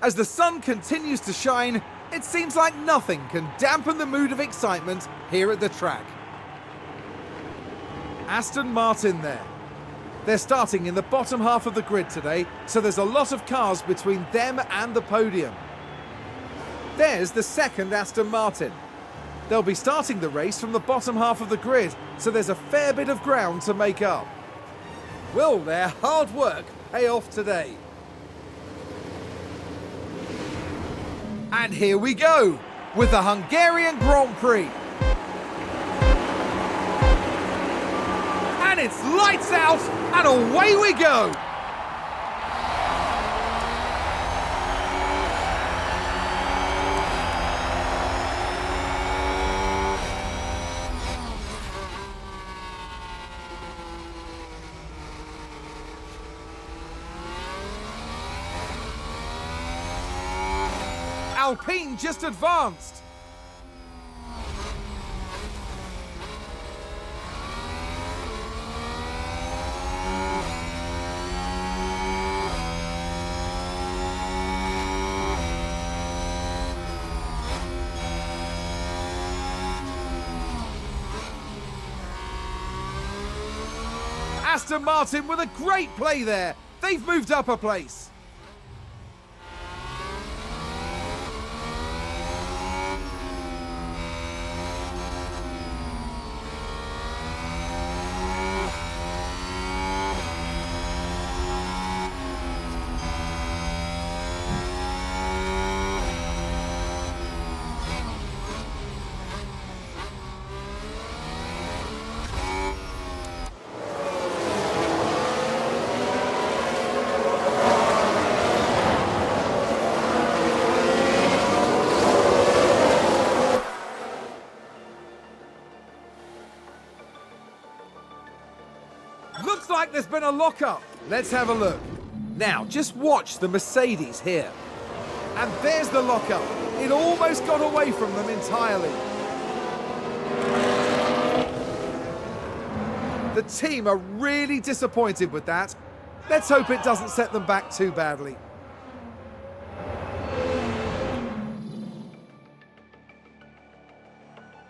As the sun continues to shine, it seems like nothing can dampen the mood of excitement here at the track. Aston Martin there. They're starting in the bottom half of the grid today, so there's a lot of cars between them and the podium. There's the second Aston Martin. They'll be starting the race from the bottom half of the grid, so there's a fair bit of ground to make up. Will their hard work pay off today? And here we go, with the Hungarian Grand Prix. And it's lights out, and away we go! Alpine just advanced. Aston Martin with a great play there. They've moved up a place. Looks like there's been a lock-up. Let's have a look. Now, just watch the Mercedes here. And there's the lock-up. It almost got away from them entirely. The team are really disappointed with that. Let's hope it doesn't set them back too badly.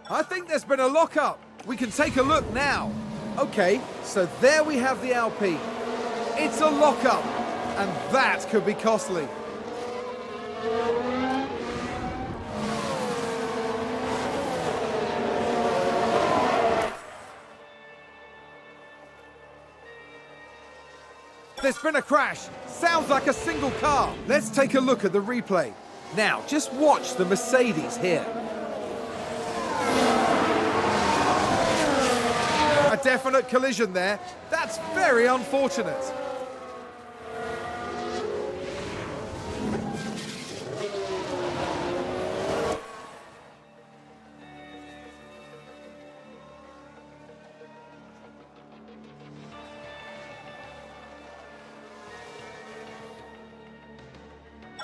I think there's been a lock-up. We can take a look now. Okay, so there we have the Alpine. It's a lock-up, and that could be costly. There's been a crash. Sounds like a single car. Let's take a look at the replay. Now, just watch the Mercedes here. A definite collision there. That's very unfortunate.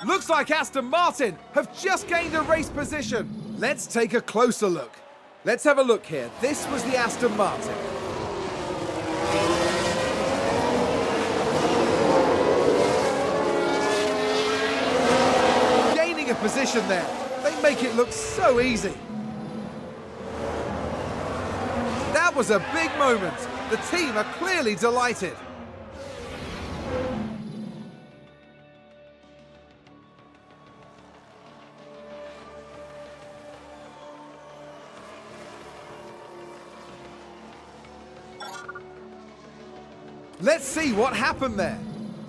Looks like Aston Martin have just gained a race position. Let's take a closer look. Let's have a look here. This was the Aston Martin. Gaining a position there. They make it look so easy. That was a big moment. The team are clearly delighted. Let's see what happened there.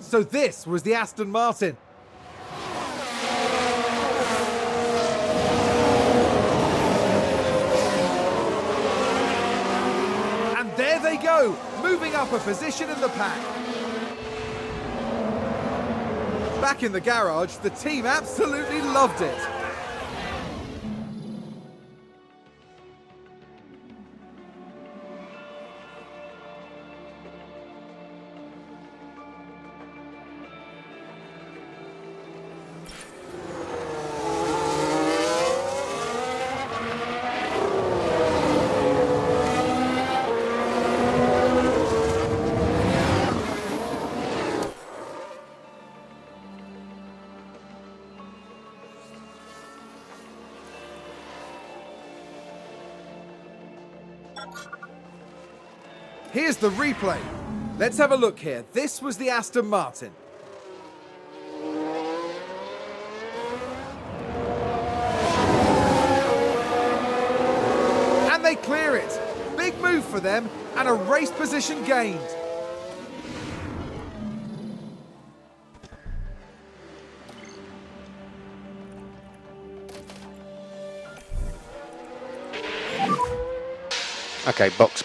So this was the Aston Martin. And there they go, moving up a position in the pack. Back in the garage, the team absolutely loved it. Here's the replay. Let's have a look here. This was the Aston Martin. And they clear it. Big move for them and a race position gained. Okay, box.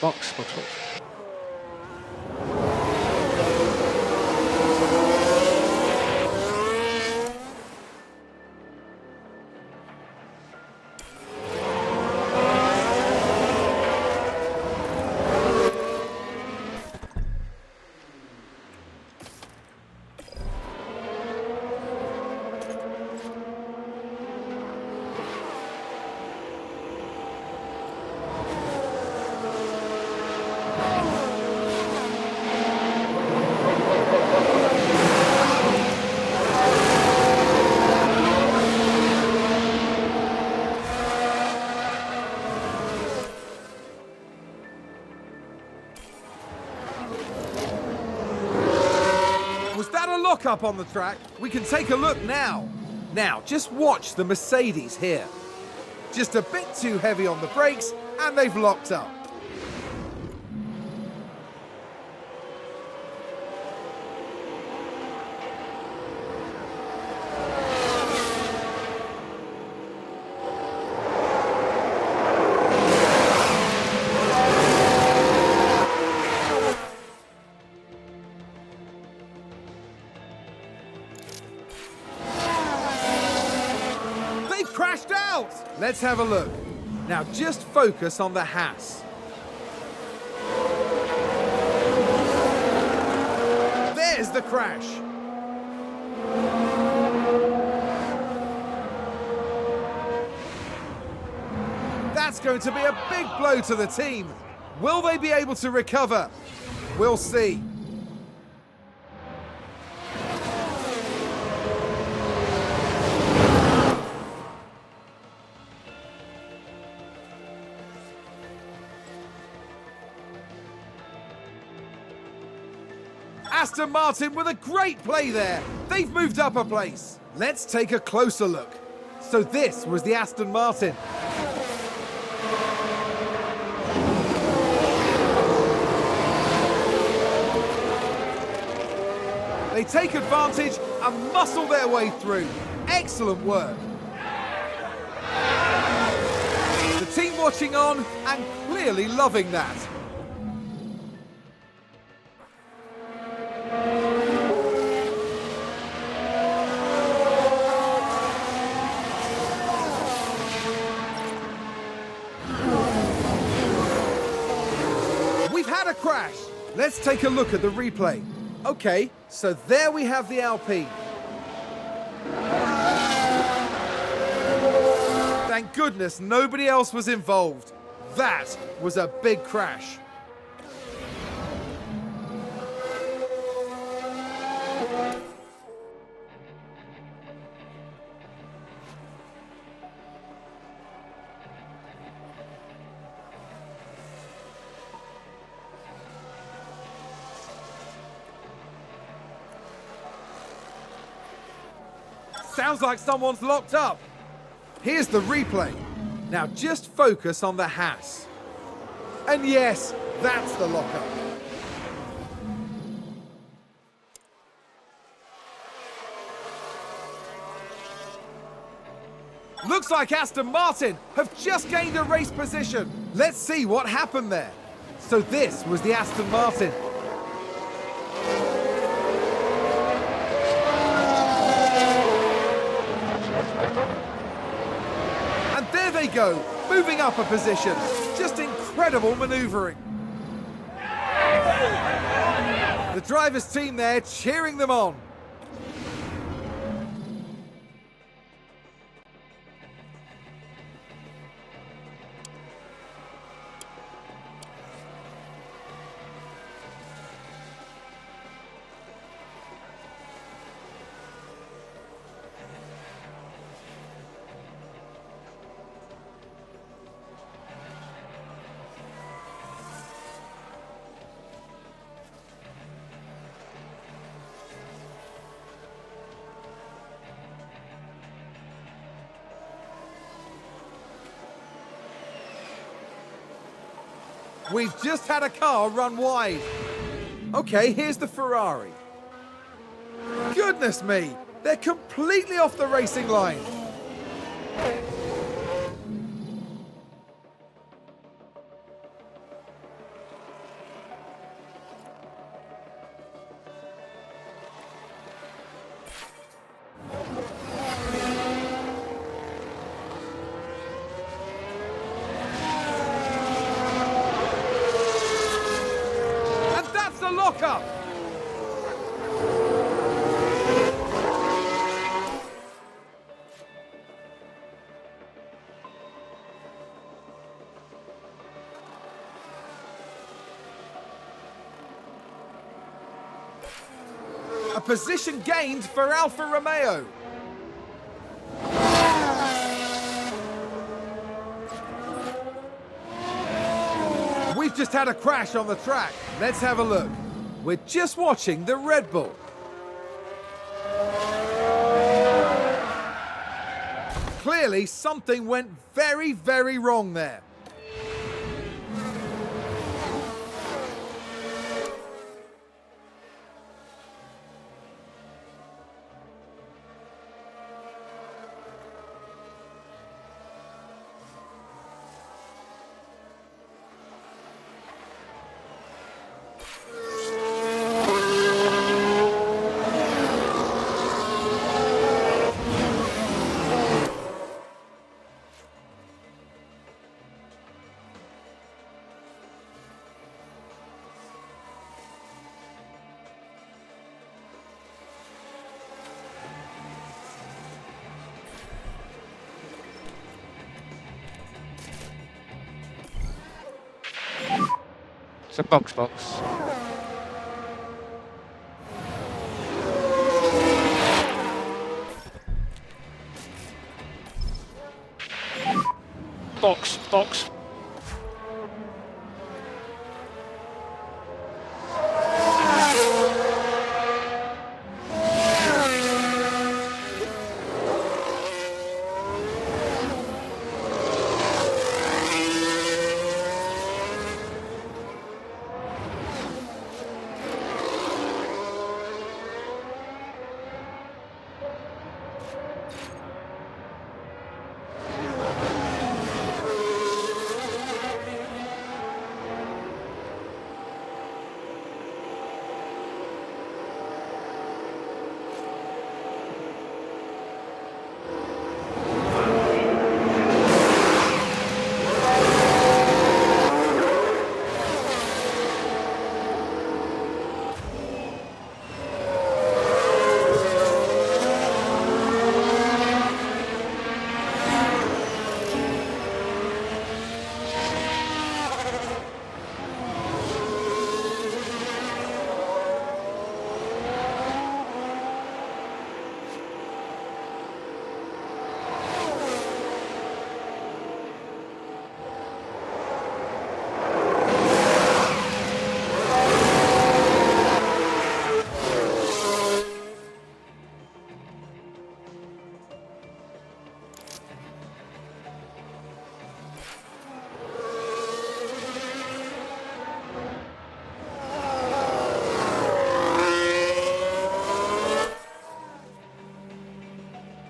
Was that a lock-up on the track? We can take a look now. Now, just watch the Mercedes here. Just a bit too heavy on the brakes, and they've locked up. Crashed out! Let's have a look. Now just focus on the Haas. There's the crash. That's going to be a big blow to the team. Will they be able to recover? We'll see. Aston Martin with a great play there. They've moved up a place. Let's take a closer look. So this was the Aston Martin. They take advantage and muscle their way through. Excellent work. The team watching on and clearly loving that. Had a crash. Let's take a look at the replay. Okay, so there we have the Alpine. Thank goodness nobody else was involved. That was a big crash. Sounds like someone's locked up. Here's the replay. Now just focus on the Haas. And yes, that's the lockup. Looks like Aston Martin have just gained a race position. Let's see what happened there. So this was the Aston Martin. And there they go, moving up a position. Just incredible manoeuvring. The driver's team there cheering them on. We've just had a car run wide. Okay, here's the Ferrari. Goodness me, they're completely off the racing line. And that's the lockup. A position gained for Alfa Romeo. We've just had a crash on the track. Let's have a look. We're just watching the Red Bull. Clearly, something went very, very wrong there. It's a box. Box.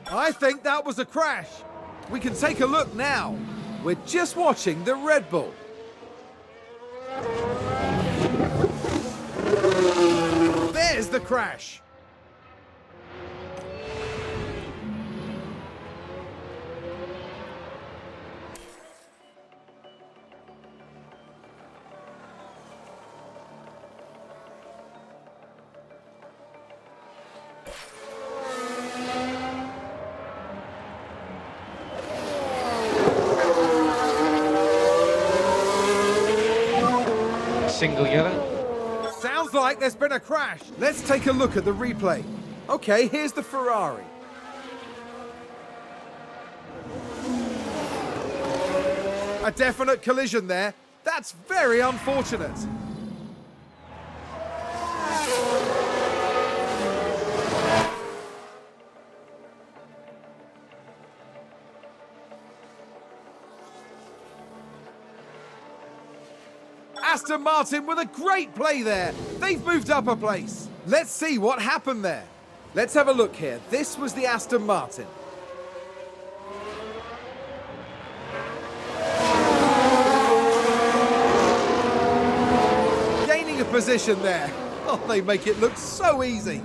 I think that was a crash. We can take a look now. We're just watching the Red Bull. There's the crash. Single yellow. Sounds like there's been a crash. Let's take a look at the replay. Okay, here's the Ferrari. A definite collision there. That's very unfortunate. Aston Martin with a great play there. They've moved up a place. Let's see what happened there. Let's have a look here. This was the Aston Martin. Gaining a position there. Oh, they make it look so easy.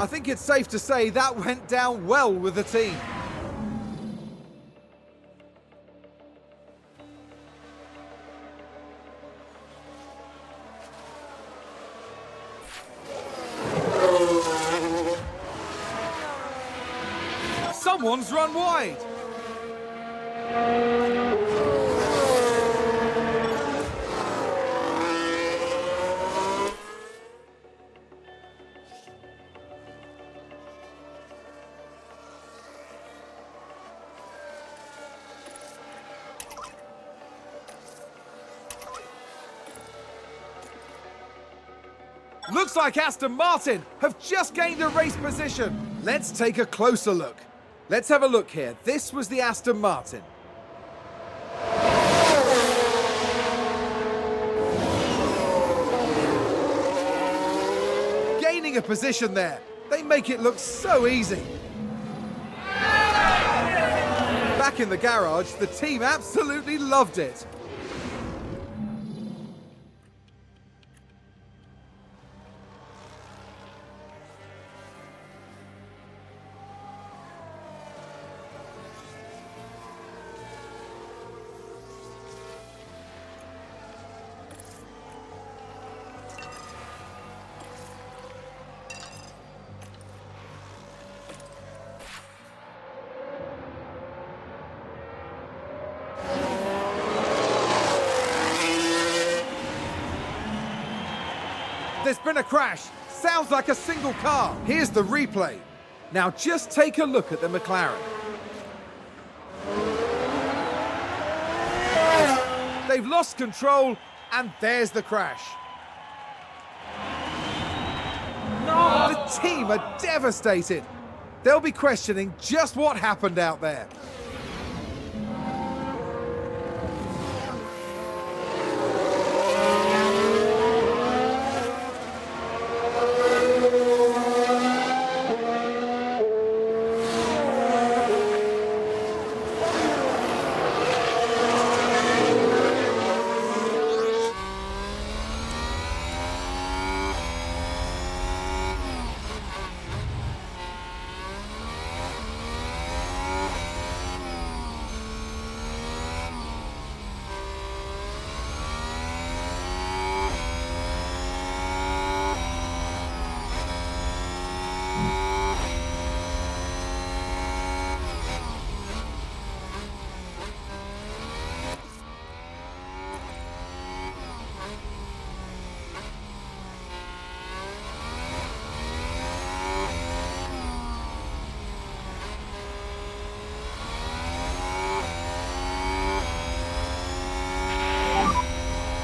I think it's safe to say that went down well with the team. Someone's run wide. Looks like Aston Martin have just gained a race position. Let's take a closer look. Let's have a look here. This was the Aston Martin. Gaining a position there. They make it look so easy. Back in the garage, the team absolutely loved it. There's been a crash. Sounds like a single car. Here's the replay. Now just take a look at the McLaren. They've lost control, and there's the crash. No! The team are devastated. They'll be questioning just what happened out there.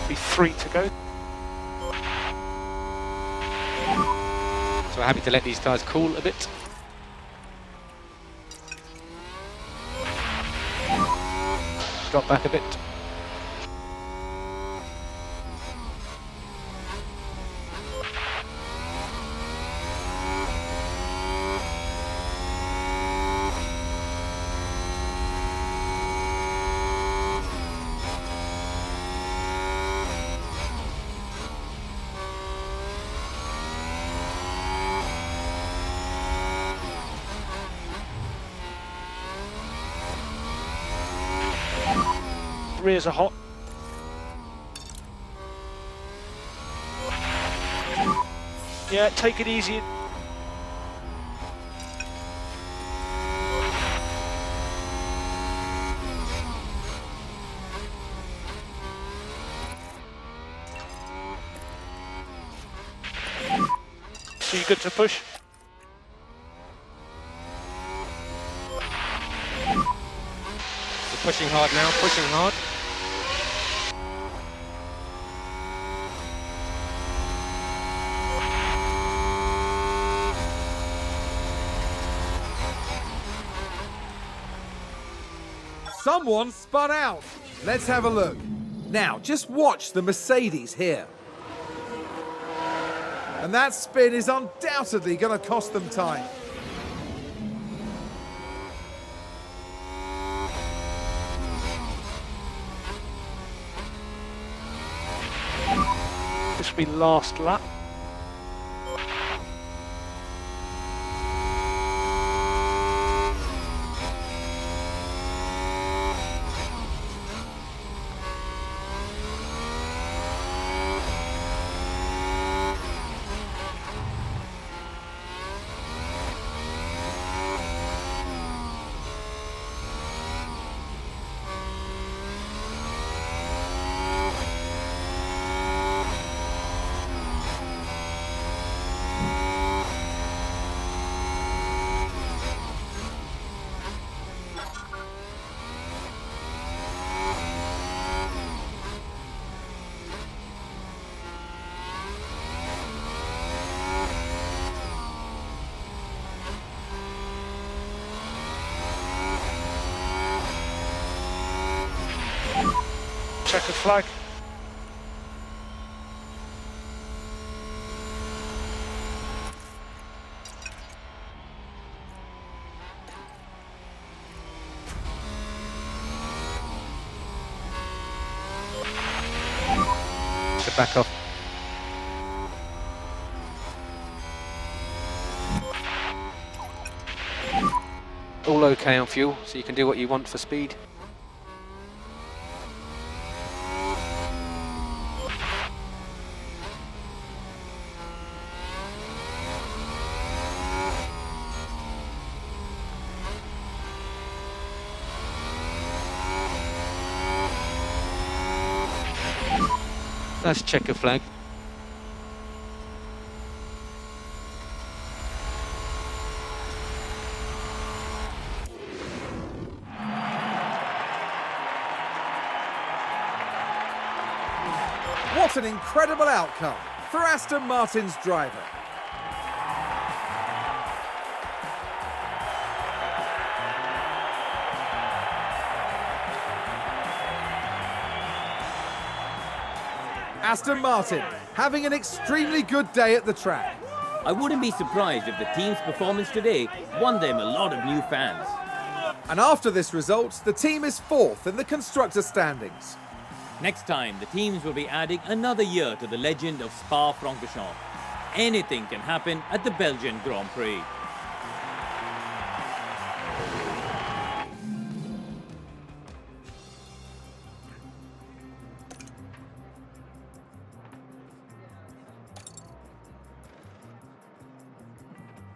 Be 3 to go. So we're happy to let these guys cool a bit. Drop back a bit. Rears are hot. Yeah, take it easy. So you good to push? We're pushing hard now, pushing hard. Someone spun out. Let's have a look. Now, just watch the Mercedes here. And that spin is undoubtedly going to cost them time. This will be last lap. Checkered flag. So back off. All okay on fuel, so you can do what you want for speed. That's checker flag. What an incredible outcome for Aston Martin's driver. Aston Martin having an extremely good day at the track. I wouldn't be surprised if the team's performance today won them a lot of new fans. And after this result, the team is fourth in the constructor standings. Next time, the teams will be adding another year to the legend of Spa-Francorchamps. Anything can happen at the Belgian Grand Prix.